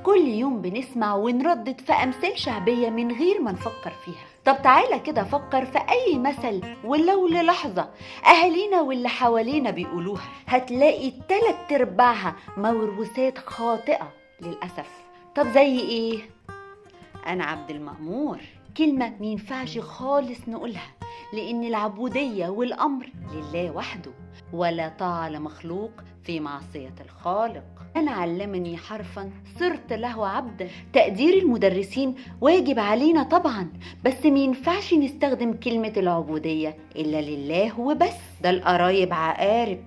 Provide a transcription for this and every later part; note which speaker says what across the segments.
Speaker 1: كل يوم بنسمع ونردد في أمثال شعبية من غير ما نفكر فيها. طب تعالى كده فكر في أي مثل ولو للحظة أهالينا واللي حوالينا بيقولوها، هتلاقي 3/4 موروثات خاطئة للأسف. طب زي إيه؟ أنا عبد المأمور، كلمة مينفعش خالص نقولها، لأن العبودية والأمر لله وحده، ولا طاعة لمخلوق في معصية الخالق. أنا علمني حرفا صرت له عبدا. تقدير المدرسين واجب علينا طبعا، بس مينفعش نستخدم كلمة العبودية إلا لله وبس، ده القرايب عقارب.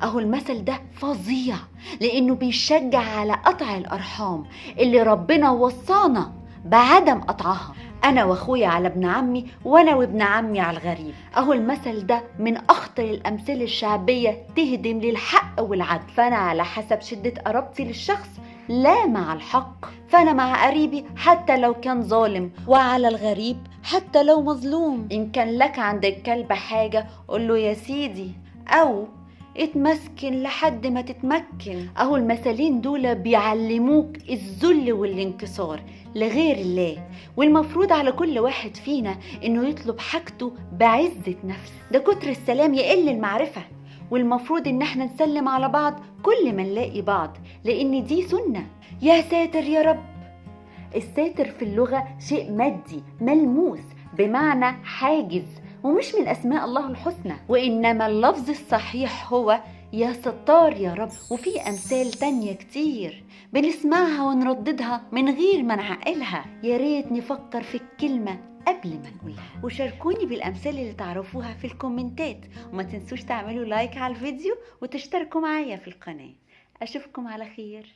Speaker 1: أهو المثل ده فظيع، لأنه بيشجع على قطع الأرحام اللي ربنا وصانا بعدم قطعها. أنا وأخويا على ابن عمي، وأنا وابن عمي على الغريب. أهو المثل ده من أخطر الأمثال الشعبية تهدم للحق والعدل. فأنا على حسب شدة قرابتي للشخص لا مع الحق، فأنا مع قريبي حتى لو كان ظالم، وعلى الغريب حتى لو مظلوم. إن كان لك عند الكلب حاجة قل له يا سيدي، أو اتمسكن لحد ما تتمكن. اهو المثلين دول بيعلموك الذل والانكسار لغير الله، والمفروض على كل واحد فينا انه يطلب حاجته بعزة نفس. ده كتر السلام يقل المعرفة، والمفروض ان احنا نسلم على بعض كل ما نلاقي بعض، لان دي سنة. يا ساتر يا رب. الساتر في اللغة شيء مادي ملموس بمعنى حاجز، ومش من أسماء الله الحسنى، وإنما اللفظ الصحيح هو يا ستار يا رب. وفي أمثال تانية كتير بنسمعها ونرددها من غير ما نعقلها. يا ريت نفكر في الكلمة قبل ما نقولها. وشاركوني بالأمثال اللي تعرفوها في الكومنتات، وما تنسوش تعملوا لايك على الفيديو وتشتركوا معايا في القناة. أشوفكم على خير.